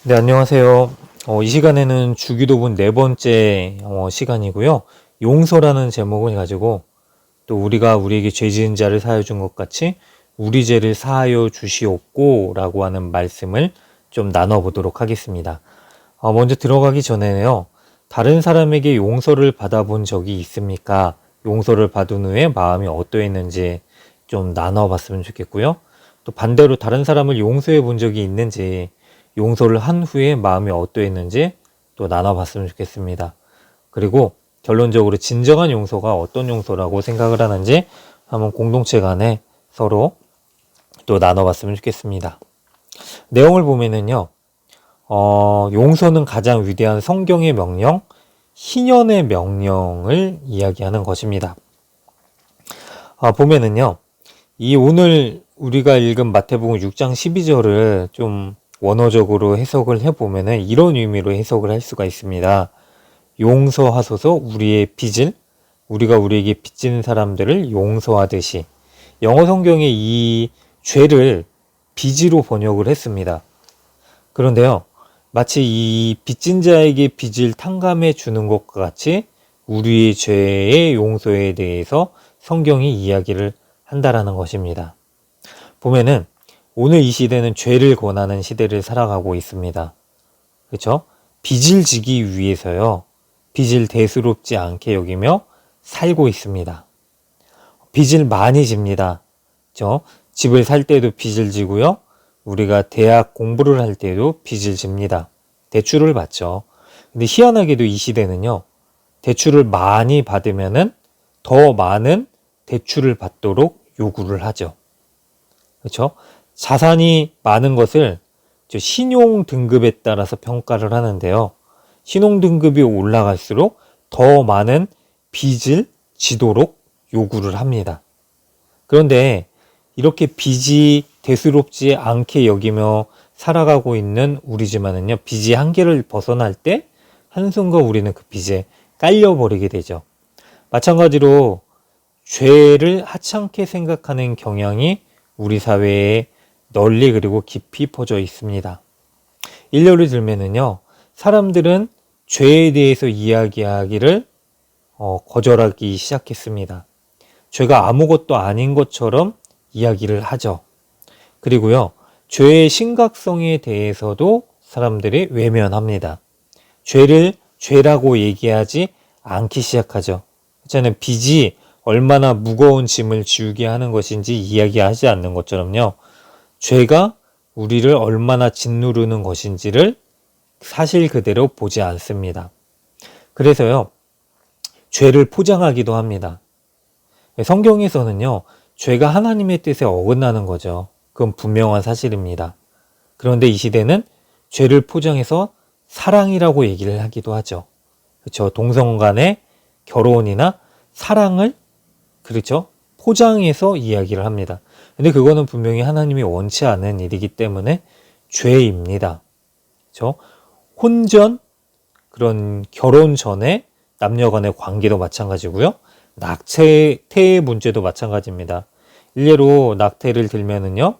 네, 안녕하세요. 이 시간에는 주기도문 네 번째 시간이고요. 용서라는 제목을 가지고 또 우리가 우리에게 죄 지은 자를 사하여 준 것 같이 우리 죄를 사하여 주시옵고 라고 하는 말씀을 좀 나눠보도록 하겠습니다. 먼저 들어가기 전에요. 다른 사람에게 용서를 받아본 적이 있습니까? 용서를 받은 후에 마음이 어떠했는지 좀 나눠봤으면 좋겠고요. 또 반대로 다른 사람을 용서해 본 적이 있는지, 용서를 한 후에 마음이 어떠했는지 또 나눠봤으면 좋겠습니다. 그리고 결론적으로 진정한 용서가 어떤 용서라고 생각을 하는지 한번 공동체 간에 서로 또 나눠봤으면 좋겠습니다. 내용을 보면은요, 용서는 가장 위대한 성경의 명령, 희년의 명령을 이야기하는 것입니다. 보면은요, 이 오늘 우리가 읽은 마태복음 6장 12절을 좀 원어적으로 해석을 해보면은 이런 의미로 해석을 할 수가 있습니다. 용서하소서 우리의 빚을, 우리가 우리에게 빚진 사람들을 용서하듯이. 영어 성경에 이 죄를 빚으로 번역을 했습니다. 그런데요, 마치 이 빚진 자에게 빚을 탕감해 주는 것과 같이 우리의 죄의 용서에 대해서 성경이 이야기를 한다라는 것입니다. 보면은 오늘 이 시대는 죄를 권하는 시대를 살아가고 있습니다. 그렇죠? 빚을 지기 위해서요. 빚을 대수롭지 않게 여기며 살고 있습니다. 빚을 많이 집니다. 그렇죠? 집을 살 때도 빚을 지고요. 우리가 대학 공부를 할 때도 빚을 집니다. 대출을 받죠. 근데 희한하게도 이 시대는요. 대출을 많이 받으면은 더 많은 대출을 받도록 요구를 하죠. 그렇죠? 자산이 많은 것을 신용 등급에 따라서 평가를 하는데요. 신용 등급이 올라갈수록 더 많은 빚을 지도록 요구를 합니다. 그런데 이렇게 빚이 대수롭지 않게 여기며 살아가고 있는 우리지만은요, 빚이 한계를 벗어날 때 한순간 우리는 그 빚에 깔려버리게 되죠. 마찬가지로 죄를 하찮게 생각하는 경향이 우리 사회에 널리 그리고 깊이 퍼져 있습니다. 일례를 들면은요, 사람들은 죄에 대해서 이야기하기를 거절하기 시작했습니다. 죄가 아무것도 아닌 것처럼 이야기를 하죠. 그리고요, 죄의 심각성에 대해서도 사람들이 외면합니다. 죄를 죄라고 얘기하지 않기 시작하죠. 저는 빚이 얼마나 무거운 짐을 지우게 하는 것인지 이야기하지 않는 것처럼요. 죄가 우리를 얼마나 짓누르는 것인지를 사실 그대로 보지 않습니다. 그래서요, 죄를 포장하기도 합니다. 성경에서는요, 죄가 하나님의 뜻에 어긋나는 거죠. 그건 분명한 사실입니다. 그런데 이 시대는 죄를 포장해서 사랑이라고 얘기를 하기도 하죠. 그렇죠? 동성 간의 결혼이나 사랑을 그렇죠? 포장해서 이야기를 합니다. 근데 그거는 분명히 하나님이 원치 않은 일이기 때문에 죄입니다. 그렇죠? 혼전, 그런 결혼 전에 남녀 간의 관계도 마찬가지고요. 낙태의 문제도 마찬가지입니다. 일례로 낙태를 들면은요.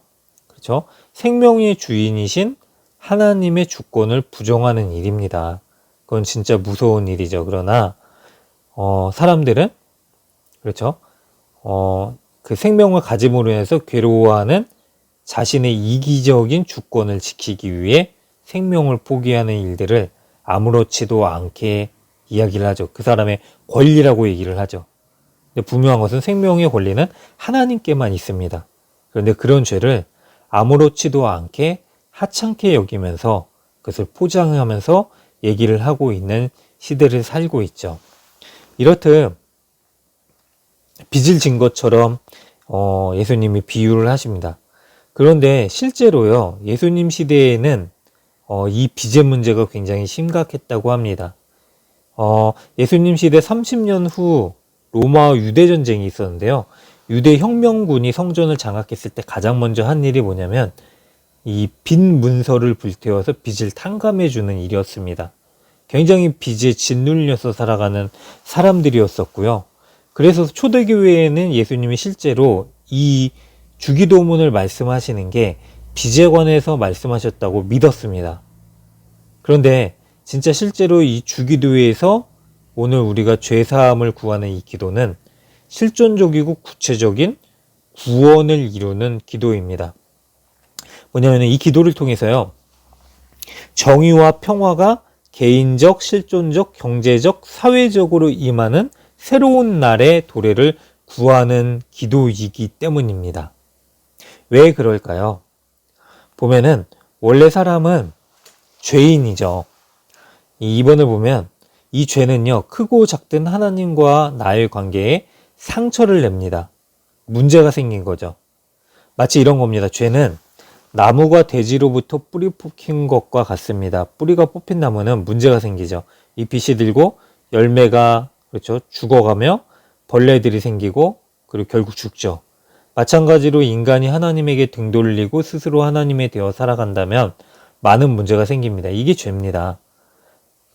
그렇죠? 생명의 주인이신 하나님의 주권을 부정하는 일입니다. 그건 진짜 무서운 일이죠. 그러나 사람들은 그렇죠? 그 생명을 가짐으로 해서 괴로워하는 자신의 이기적인 주권을 지키기 위해 생명을 포기하는 일들을 아무렇지도 않게 이야기를 하죠. 그 사람의 권리라고 얘기를 하죠. 근데 분명한 것은 생명의 권리는 하나님께만 있습니다. 그런데 그런 죄를 아무렇지도 않게 하찮게 여기면서 그것을 포장하면서 얘기를 하고 있는 시대를 살고 있죠. 이렇듯 빚을 진 것처럼 예수님이 비유를 하십니다. 그런데 실제로요, 예수님 시대에는 이 빚의 문제가 굉장히 심각했다고 합니다. 예수님 시대 30년 후 로마와 유대 전쟁이 있었는데요. 유대 혁명군이 성전을 장악했을 때 가장 먼저 한 일이 뭐냐면 이 빈 문서를 불태워서 빚을 탕감해 주는 일이었습니다. 굉장히 빚에 짓눌려서 살아가는 사람들이었었고요. 그래서 초대교회에는 예수님이 실제로 이 주기도문을 말씀하시는 게 빚에 관해서 말씀하셨다고 믿었습니다. 그런데 진짜 실제로 이 주기도회에서 오늘 우리가 죄사함을 구하는 이 기도는 실존적이고 구체적인 구원을 이루는 기도입니다. 뭐냐면 이 기도를 통해서요, 정의와 평화가 개인적, 실존적, 경제적, 사회적으로 임하는 새로운 날의 도래를 구하는 기도이기 때문입니다. 왜 그럴까요? 보면은 원래 사람은 죄인이죠. 이 2번을 보면 이 죄는요, 크고 작든 하나님과 나의 관계에 상처를 냅니다. 문제가 생긴 거죠. 마치 이런 겁니다. 죄는 나무가 돼지로부터 뿌리 뽑힌 것과 같습니다. 뿌리가 뽑힌 나무는 문제가 생기죠. 잎이 시들고 열매가 그렇죠, 죽어가며 벌레들이 생기고 그리고 결국 죽죠. 마찬가지로 인간이 하나님에게 등 돌리고 스스로 하나님에 되어 살아간다면 많은 문제가 생깁니다. 이게 죄입니다.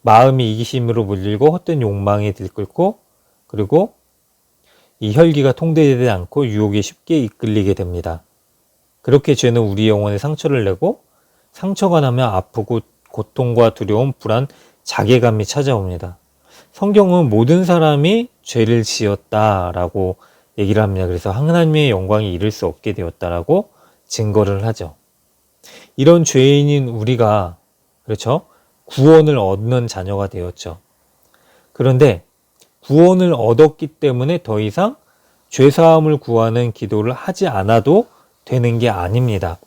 마음이 이기심으로 물들고 헛된 욕망에 들끓고 그리고 이 혈기가 통제되지 않고 유혹에 쉽게 이끌리게 됩니다. 그렇게 죄는 우리 영혼에 상처를 내고 상처가 나면 아프고 고통과 두려움, 불안, 자괴감이 찾아옵니다. 성경은 모든 사람이 죄를 지었다라고 얘기를 합니다. 그래서 하나님의 영광이 이를 수 없게 되었다라고 증거를 하죠. 이런 죄인인 우리가 그렇죠? 구원을 얻는 자녀가 되었죠. 그런데 구원을 얻었기 때문에 더 이상 죄사함을 구하는 기도를 하지 않아도 되는 게 아닙니다.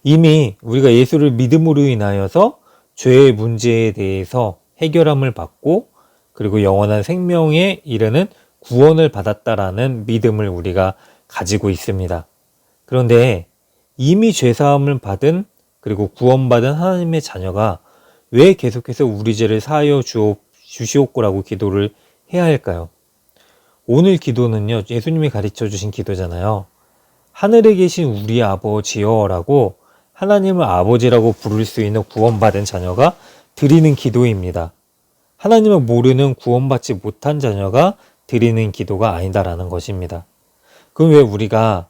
이미 우리가 예수를 믿음으로 인하여서 죄의 문제에 대해서 해결함을 받고 그리고 영원한 생명에 이르는 구원을 받았다라는 믿음을 우리가 가지고 있습니다. 그런데 이미 죄사함을 받은 그리고 구원받은 하나님의 자녀가 왜 계속해서 우리 죄를 사하여 주시옵고라고 기도를 해야 할까요? 오늘 기도는요, 예수님이 가르쳐 주신 기도잖아요. 하늘에 계신 우리 아버지여 라고 하나님을 아버지라고 부를 수 있는 구원받은 자녀가 드리는 기도입니다. 하나님을 모르는 구원받지 못한 자녀가 드리는 기도가 아니다라는 것입니다. 그럼 왜 우리가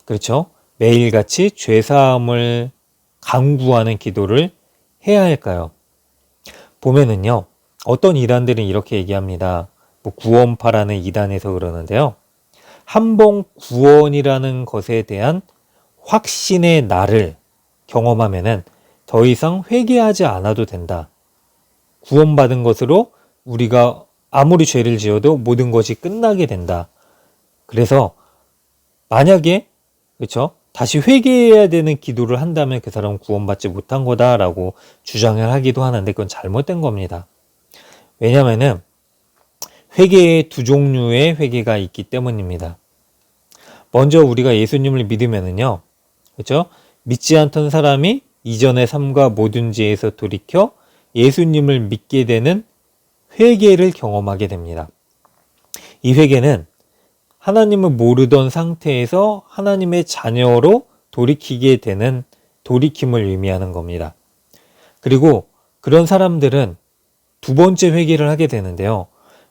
그렇죠? 매일같이 죄사함을 간구하는 기도를 해야 할까요? 보면은요, 어떤 이단들은 이렇게 얘기합니다. 구원파라는 이단에서 그러는데요. 한 번 구원이라는 것에 대한 확신의 날을 경험하면은 더 이상 회개하지 않아도 된다. 구원받은 것으로 우리가 아무리 죄를 지어도 모든 것이 끝나게 된다. 그래서 만약에 그렇죠? 다시 회개해야 되는 기도를 한다면 그 사람은 구원받지 못한 거다라고 주장을 하기도 하는데 그건 잘못된 겁니다. 왜냐면은 회개의 두 종류의 회개가 있기 때문입니다. 먼저 우리가 예수님을 믿으면은요, 그렇죠? 믿지 않던 사람이 이전의 삶과 모든 죄에서 돌이켜 예수님을 믿게 되는 회개를 경험하게 됩니다. 이 회개는 하나님을 모르던 상태에서 하나님의 자녀로 돌이키게 되는 돌이킴을 의미하는 겁니다. 그리고 그런 사람들은 두 번째 회개를 하게 되는데요.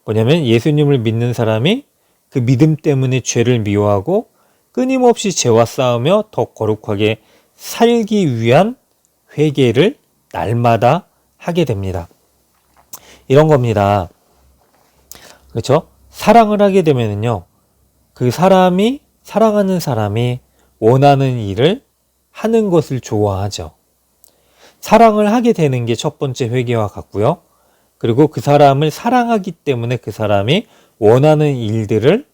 뭐냐면 예수님을 믿는 사람이 그 믿음 때문에 죄를 미워하고 끊임없이 죄와 싸우며 더 거룩하게 살기 위한 회개를 날마다 하게 됩니다. 이런 겁니다. 그렇죠? 사랑을 하게 되면요, 그 사람이 사랑하는 사람이 원하는 일을 하는 것을 좋아하죠. 사랑을 하게 되는 게 첫 번째 회개와 같고요. 그리고 그 사람을 사랑하기 때문에 그 사람이 원하는 일들을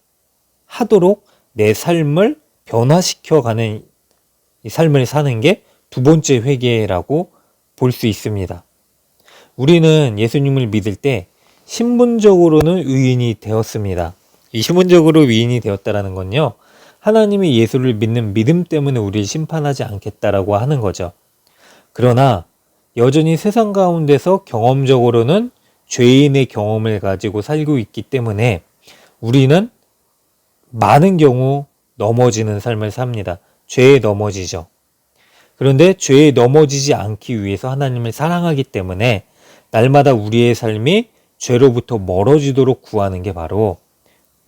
하도록 내 삶을 변화시켜가는 이 삶을 사는 게 두 번째 회개라고 볼 수 있습니다. 우리는 예수님을 믿을 때 신분적으로는 의인이 되었습니다. 이 신분적으로 의인이 되었다라는 건요, 하나님이 예수를 믿는 믿음 때문에 우리를 심판하지 않겠다라고 하는 거죠. 그러나 여전히 세상 가운데서 경험적으로는 죄인의 경험을 가지고 살고 있기 때문에 우리는 많은 경우 넘어지는 삶을 삽니다. 죄에 넘어지죠. 그런데 죄에 넘어지지 않기 위해서 하나님을 사랑하기 때문에 날마다 우리의 삶이 죄로부터 멀어지도록 구하는 게 바로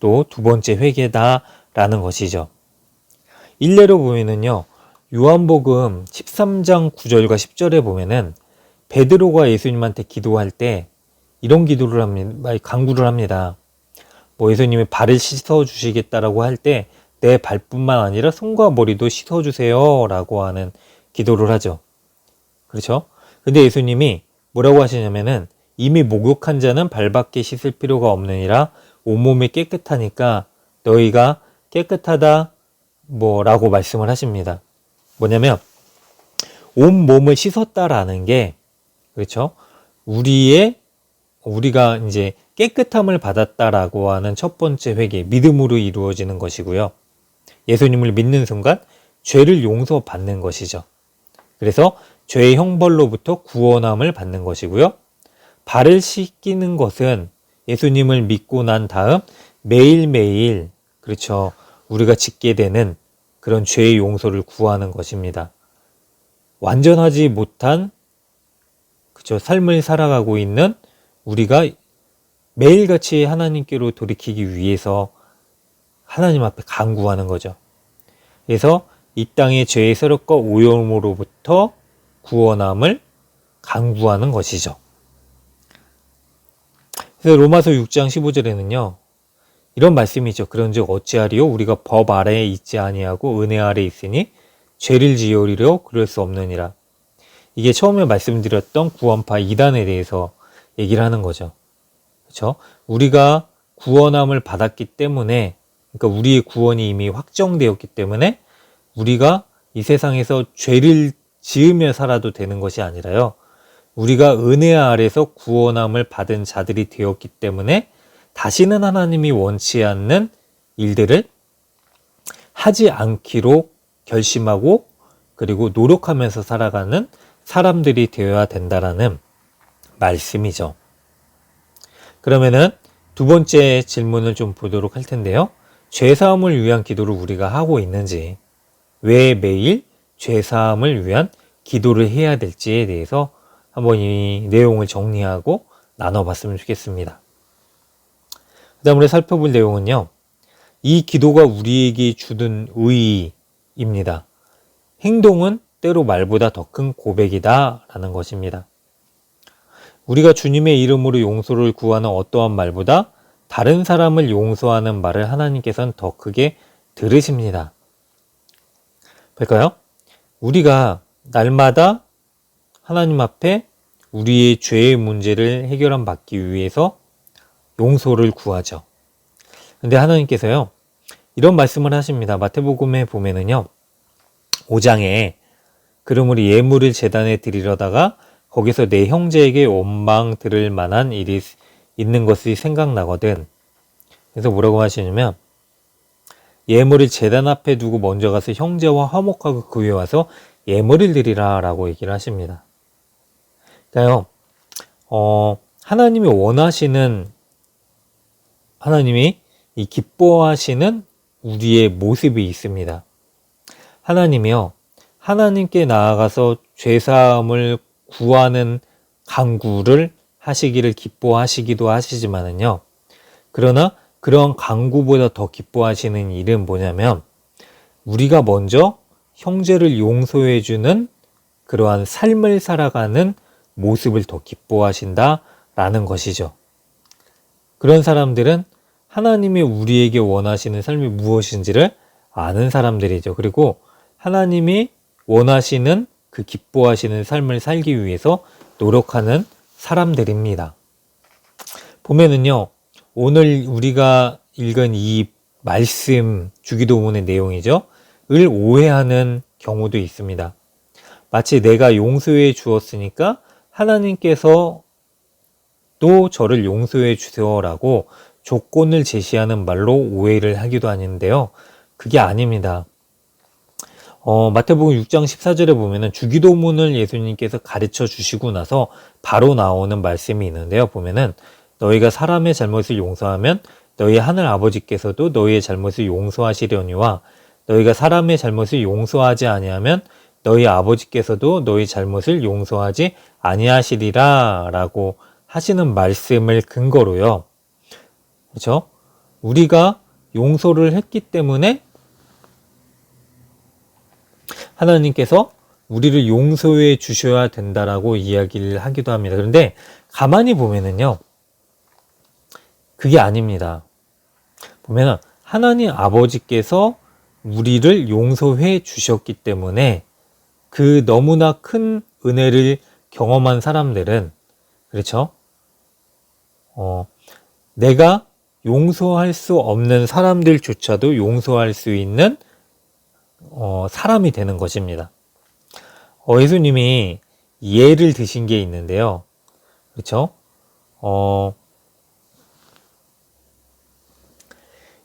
또 두 번째 회개다라는 것이죠. 일례로 보면은요, 요한복음 13장 9절과 10절에 보면은 베드로가 예수님한테 기도할 때 이런 기도를 합니다. 간구를 합니다. 뭐 예수님이 발을 씻어 주시겠다라고 할 때 내 발뿐만 아니라 손과 머리도 씻어 주세요라고 하는 기도를 하죠. 그렇죠? 근데 예수님이 뭐라고 하시냐면은 이미 목욕한 자는 발밖에 씻을 필요가 없느니라 온몸이 깨끗하니까 너희가 깨끗하다 뭐라고 말씀을 하십니다. 뭐냐면 온몸을 씻었다라는 게 그렇죠? 우리가 이제 깨끗함을 받았다라고 하는 첫 번째 회개, 믿음으로 이루어지는 것이고요. 예수님을 믿는 순간 죄를 용서받는 것이죠. 그래서 죄의 형벌로부터 구원함을 받는 것이고요. 발을 씻기는 것은 예수님을 믿고 난 다음 매일매일 그렇죠. 우리가 짓게 되는 그런 죄의 용서를 구하는 것입니다. 완전하지 못한 그렇죠. 삶을 살아가고 있는 우리가 매일같이 하나님께로 돌이키기 위해서 하나님 앞에 간구하는 거죠. 그래서 이 땅의 죄의 세력과 오염으로부터 구원함을 간구하는 것이죠. 그래서 로마서 6장 15절에는요. 이런 말씀이죠. 그런즉 어찌하리요? 우리가 법 아래에 있지 아니하고 은혜 아래에 있으니 죄를 지으리려 그럴 수 없느니라. 이게 처음에 말씀드렸던 구원파 이단에 대해서 얘기를 하는 거죠. 그렇죠? 우리가 구원함을 받았기 때문에 그러니까 우리의 구원이 이미 확정되었기 때문에 우리가 이 세상에서 죄를 지으며 살아도 되는 것이 아니라요. 우리가 은혜 아래서 구원함을 받은 자들이 되었기 때문에 다시는 하나님이 원치 않는 일들을 하지 않기로 결심하고 그리고 노력하면서 살아가는 사람들이 되어야 된다라는 말씀이죠. 그러면은 두 번째 질문을 좀 보도록 할 텐데요. 죄사함을 위한 기도를 우리가 하고 있는지, 왜 매일 죄사함을 위한 기도를 해야 될지에 대해서 한번 이 내용을 정리하고 나눠봤으면 좋겠습니다. 그 다음으로 살펴볼 내용은요. 이 기도가 우리에게 주는 의의입니다. 행동은 때로 말보다 더 큰 고백이다 라는 것입니다. 우리가 주님의 이름으로 용서를 구하는 어떠한 말보다 다른 사람을 용서하는 말을 하나님께서는 더 크게 들으십니다. 볼까요? 우리가 날마다 하나님 앞에 우리의 죄의 문제를 해결함 받기 위해서 용서를 구하죠. 근데 하나님께서요, 이런 말씀을 하십니다. 마태복음에 보면은요, 5장에 그러므로 예물을 제단에 드리려다가 거기서 내 형제에게 원망 들을 만한 일이 있는 것이 생각나거든. 그래서 뭐라고 하시냐면 예물을 제단 앞에 두고 먼저 가서 형제와 화목하고 그 위에 와서 예물을 드리라 라고 얘기를 하십니다. 그러니까요, 하나님이 이 기뻐하시는 우리의 모습이 있습니다. 하나님이요, 하나님께 나아가서 죄사함을 구하는 간구를 하시기를 기뻐하시기도 하시지만은요. 그러나 그런 간구보다 더 기뻐하시는 일은 뭐냐면 우리가 먼저 형제를 용서해주는 그러한 삶을 살아가는 모습을 더 기뻐하신다라는 것이죠. 그런 사람들은 하나님이 우리에게 원하시는 삶이 무엇인지를 아는 사람들이죠. 그리고 하나님이 원하시는 그 기뻐하시는 삶을 살기 위해서 노력하는 사람들입니다. 보면은요, 오늘 우리가 읽은 이 말씀, 주기도문의 내용이죠. 을 오해하는 경우도 있습니다. 마치 내가 용서해 주었으니까 하나님께서 또 저를 용서해 주세요라고 조건을 제시하는 말로 오해를 하기도 하는데요. 그게 아닙니다. 마태복음 6장 14절에 보면은 주기도문을 예수님께서 가르쳐 주시고 나서 바로 나오는 말씀이 있는데요. 보면은 너희가 사람의 잘못을 용서하면 너희 하늘 아버지께서도 너희의 잘못을 용서하시려니와 너희가 사람의 잘못을 용서하지 아니하면 너희 아버지께서도 너희 잘못을 용서하지 아니하시리라 라고 하시는 말씀을 근거로요. 그렇죠? 우리가 용서를 했기 때문에 하나님께서 우리를 용서해 주셔야 된다라고 이야기를 하기도 합니다. 그런데 가만히 보면은요, 그게 아닙니다. 보면은 하나님 아버지께서 우리를 용서해 주셨기 때문에 그 너무나 큰 은혜를 경험한 사람들은, 그렇죠? 내가 용서할 수 없는 사람들조차도 용서할 수 있는 사람이 되는 것입니다. 예수님이 예를 드신 게 있는데요. 그렇죠?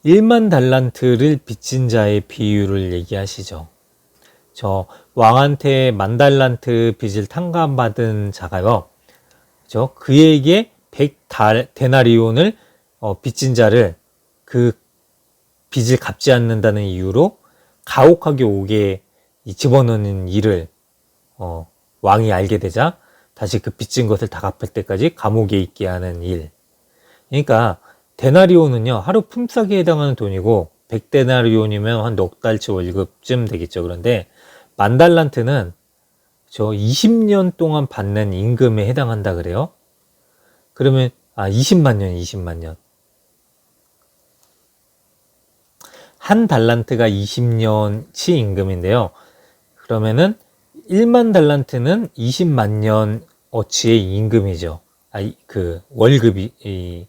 1만 달란트를 빚진 자의 비유를 얘기하시죠. 저 왕한테 10,000달란트 빚을 탕감받은 자가요. 그렇죠? 그에게 100데나리온을 빚진 자를 그 빚을 갚지 않는다는 이유로 가혹하게 옥에 집어넣는 일을 왕이 알게 되자 다시 그 빚진 것을 다 갚을 때까지 감옥에 있게 하는 일. 그러니까 데나리온은요, 하루 품삯에 해당하는 돈이고 100데나리온이면 한 넉 달치 월급쯤 되겠죠. 그런데 10,000달란트는 저 20년 동안 받는 임금에 해당한다 그래요. 그러면 20만 년. 한 달란트가 20년치 임금인데요. 그러면은 1만 달란트는 20만 년 어치의 임금이죠. 그 월급이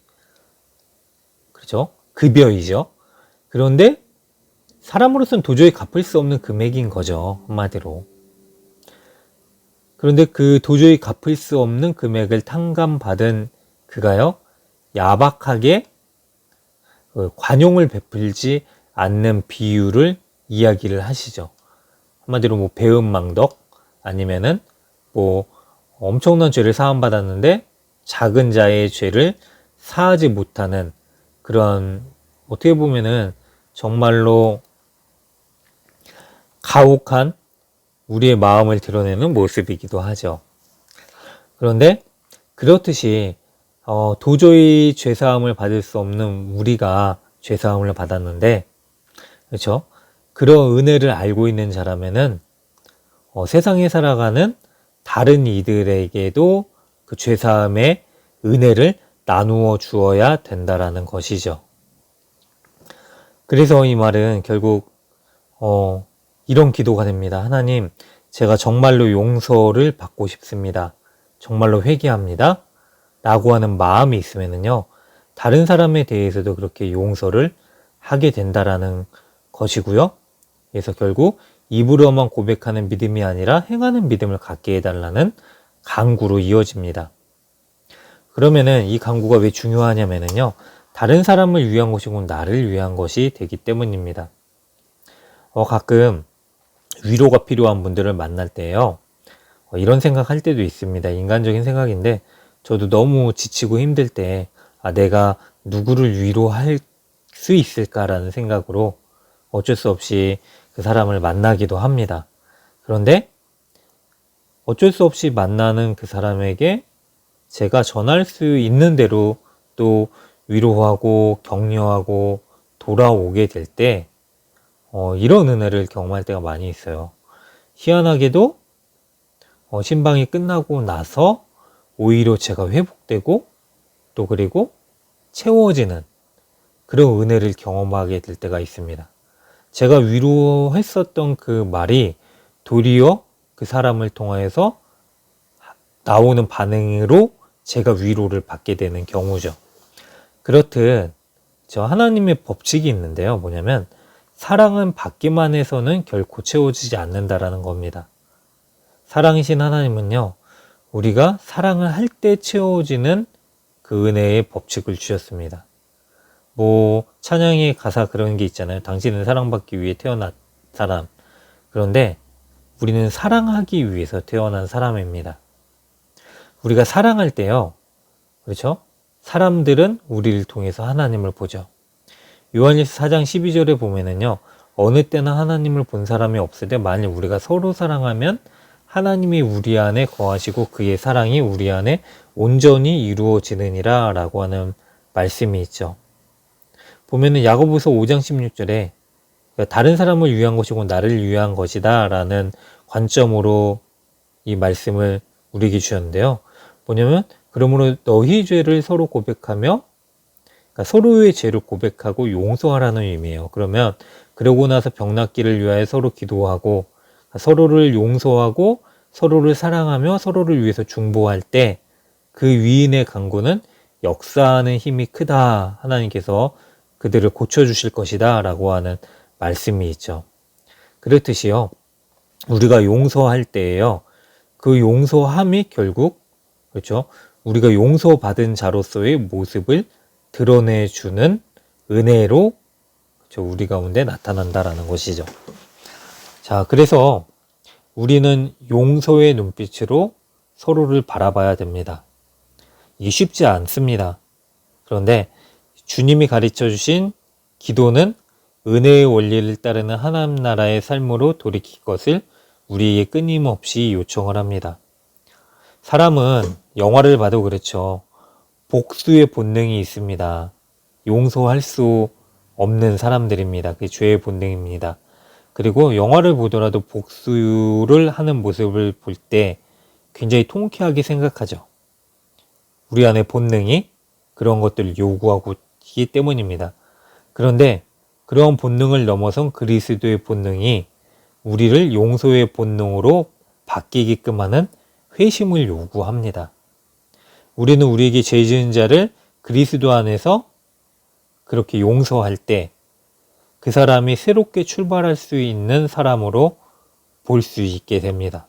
그렇죠? 급여이죠. 그런데 사람으로서는 도저히 갚을 수 없는 금액인 거죠. 한마디로. 그런데 그 도저히 갚을 수 없는 금액을 탕감받은 그가요, 야박하게 관용을 베풀지 않는 비유를 이야기를 하시죠. 한마디로 뭐 배은망덕, 아니면은 뭐 엄청난 죄를 사함받았는데 작은 자의 죄를 사하지 못하는 그런, 어떻게 보면은 정말로 가혹한 우리의 마음을 드러내는 모습이기도 하죠. 그런데 그렇듯이 도저히 죄사함을 받을 수 없는 우리가 죄사함을 받았는데, 그렇죠? 그런 은혜를 알고 있는 자라면은 세상에 살아가는 다른 이들에게도 그 죄사함의 은혜를 나누어 주어야 된다라는 것이죠. 그래서 이 말은 결국 이런 기도가 됩니다. 하나님, 제가 정말로 용서를 받고 싶습니다. 정말로 회개합니다. 라고 하는 마음이 있으면은요, 다른 사람에 대해서도 그렇게 용서를 하게 된다라는 것이고요. 그래서 결국 입으로만 고백하는 믿음이 아니라 행하는 믿음을 갖게 해달라는 간구로 이어집니다. 그러면은 이 간구가 왜 중요하냐면요, 다른 사람을 위한 것이고 나를 위한 것이 되기 때문입니다. 가끔 위로가 필요한 분들을 만날 때요, 이런 생각할 때도 있습니다. 인간적인 생각인데, 저도 너무 지치고 힘들 때 내가 누구를 위로할 수 있을까라는 생각으로 어쩔 수 없이 그 사람을 만나기도 합니다. 그런데 어쩔 수 없이 만나는 그 사람에게 제가 전할 수 있는 대로 또 위로하고 격려하고 돌아오게 될 때 이런 은혜를 경험할 때가 많이 있어요. 희한하게도 신방이 끝나고 나서 오히려 제가 회복되고 또 그리고 채워지는 그런 은혜를 경험하게 될 때가 있습니다. 제가 위로했었던 그 말이 도리어 그 사람을 통해서 나오는 반응으로 제가 위로를 받게 되는 경우죠. 그렇듯 저 하나님의 법칙이 있는데요. 뭐냐면 사랑은 받기만 해서는 결코 채워지지 않는다라는 겁니다. 사랑이신 하나님은요, 우리가 사랑을 할 때 채워지는 그 은혜의 법칙을 주셨습니다. 뭐 찬양의 가사 그런 게 있잖아요. 당신은 사랑받기 위해 태어난 사람. 그런데 우리는 사랑하기 위해서 태어난 사람입니다. 우리가 사랑할 때요, 그렇죠? 사람들은 우리를 통해서 하나님을 보죠. 요한일서 4장 12절에 보면은요, 어느 때나 하나님을 본 사람이 없을 때 만일 우리가 서로 사랑하면 하나님이 우리 안에 거하시고 그의 사랑이 우리 안에 온전히 이루어지느니라 라고 하는 말씀이 있죠. 보면은 야고보서 5장 16절에 다른 사람을 위한 것이고 나를 위한 것이다 라는 관점으로 이 말씀을 우리에게 주셨는데요. 뭐냐면 그러므로 너희 죄를 서로 고백하며, 그러니까 서로의 죄를 고백하고 용서하라는 의미예요. 그러면 그러고 나서 병낫기를 위하여 서로 기도하고 서로를 용서하고 서로를 사랑하며 서로를 위해서 중보할 때 그 위인의 간구는 역사하는 힘이 크다. 하나님께서 그들을 고쳐주실 것이다 라고 하는 말씀이 있죠. 그렇듯이요, 우리가 용서할 때에요, 그 용서함이 결국, 그렇죠, 우리가 용서받은 자로서의 모습을 드러내주는 은혜로, 그렇죠, 우리 가운데 나타난다라는 것이죠. 자, 그래서 우리는 용서의 눈빛으로 서로를 바라봐야 됩니다. 이게 쉽지 않습니다. 그런데 주님이 가르쳐 주신 기도는 은혜의 원리를 따르는 하나님 나라의 삶으로 돌이킬 것을 우리에게 끊임없이 요청을 합니다. 사람은 영화를 봐도 그렇죠. 복수의 본능이 있습니다. 용서할 수 없는 사람들입니다. 그게 죄의 본능입니다. 그리고 영화를 보더라도 복수를 하는 모습을 볼 때 굉장히 통쾌하게 생각하죠. 우리 안의 본능이 그런 것들을 요구하고 있기 때문입니다. 그런데 그런 본능을 넘어선 그리스도의 본능이 우리를 용서의 본능으로 바뀌게끔 하는 회심을 요구합니다. 우리는 우리에게 죄 지은 자를 그리스도 안에서 그렇게 용서할 때 그 사람이 새롭게 출발할 수 있는 사람으로 볼 수 있게 됩니다.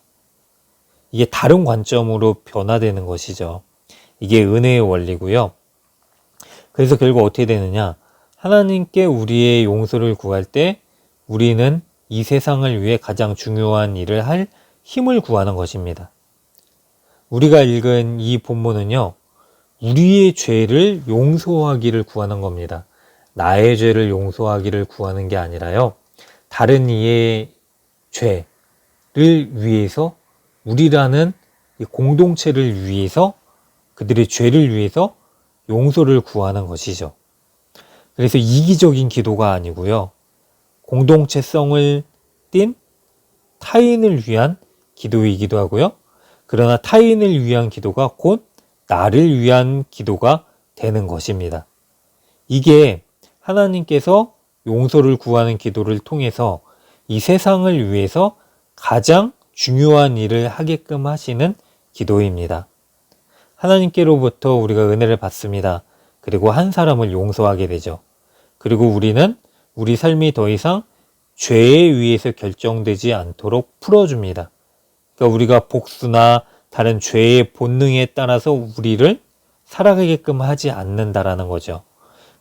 이게 다른 관점으로 변화되는 것이죠. 이게 은혜의 원리고요. 그래서 결국 어떻게 되느냐? 하나님께 우리의 용서를 구할 때 우리는 이 세상을 위해 가장 중요한 일을 할 힘을 구하는 것입니다. 우리가 읽은 이 본문은요, 우리의 죄를 용서하기를 구하는 겁니다. 나의 죄를 용서하기를 구하는 게 아니라요, 다른 이의 죄를 위해서, 우리라는 이 공동체를 위해서, 그들의 죄를 위해서 용서를 구하는 것이죠. 그래서 이기적인 기도가 아니고요, 공동체성을 띤 타인을 위한 기도이기도 하고요. 그러나 타인을 위한 기도가 곧 나를 위한 기도가 되는 것입니다. 이게 하나님께서 용서를 구하는 기도를 통해서 이 세상을 위해서 가장 중요한 일을 하게끔 하시는 기도입니다. 하나님께로부터 우리가 은혜를 받습니다. 그리고 한 사람을 용서하게 되죠. 그리고 우리는 우리 삶이 더 이상 죄에 의해서 결정되지 않도록 풀어줍니다. 그러니까 우리가 복수나 다른 죄의 본능에 따라서 우리를 살아가게끔 하지 않는다라는 거죠.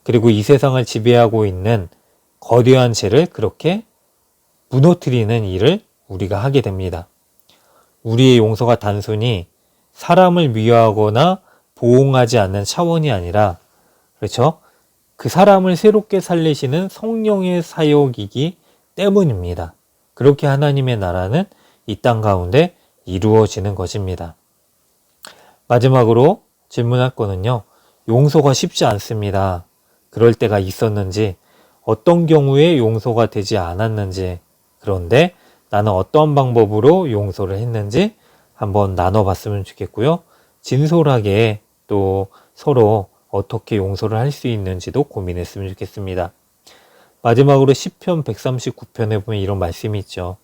그리고 이 세상을 지배하고 있는 거대한 죄를 그렇게 무너뜨리는 일을 우리가 하게 됩니다. 우리의 용서가 단순히 사람을 위하거나 보응하지 않는 차원이 아니라, 그렇죠, 그 사람을 새롭게 살리시는 성령의 사역이기 때문입니다. 그렇게 하나님의 나라는 이 땅 가운데 이루어지는 것입니다. 마지막으로 질문할 거는요, 용서가 쉽지 않습니다. 그럴 때가 있었는지, 어떤 경우에 용서가 되지 않았는지, 그런데 나는 어떤 방법으로 용서를 했는지 한번 나눠봤으면 좋겠고요. 진솔하게 또 서로 어떻게 용서를 할 수 있는지도 고민했으면 좋겠습니다. 마지막으로 시편 139편에 보면 이런 말씀이 있죠.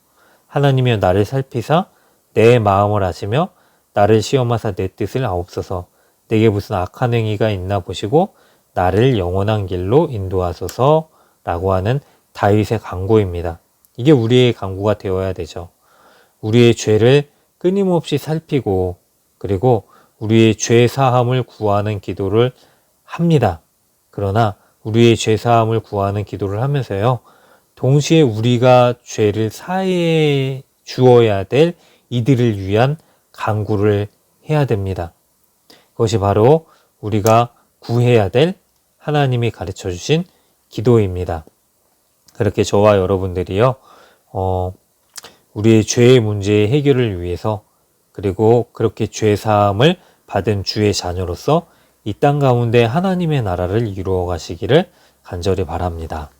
하나님이여 나를 살피사 내 마음을 아시며 나를 시험하사 내 뜻을 아옵소서. 내게 무슨 악한 행위가 있나 보시고 나를 영원한 길로 인도하소서 라고 하는 다윗의 간구입니다. 이게 우리의 간구가 되어야 되죠. 우리의 죄를 끊임없이 살피고 그리고 우리의 죄 사함을 구하는 기도를 합니다. 그러나 우리의 죄 사함을 구하는 기도를 하면서요, 동시에 우리가 죄를 사해 주어야 될 이들을 위한 간구를 해야 됩니다. 그것이 바로 우리가 구해야 될 하나님이 가르쳐 주신 기도입니다. 그렇게 저와 여러분들이요, 우리의 죄의 문제의 해결을 위해서, 그리고 그렇게 죄 사함을 받은 주의 자녀로서 이 땅 가운데 하나님의 나라를 이루어 가시기를 간절히 바랍니다.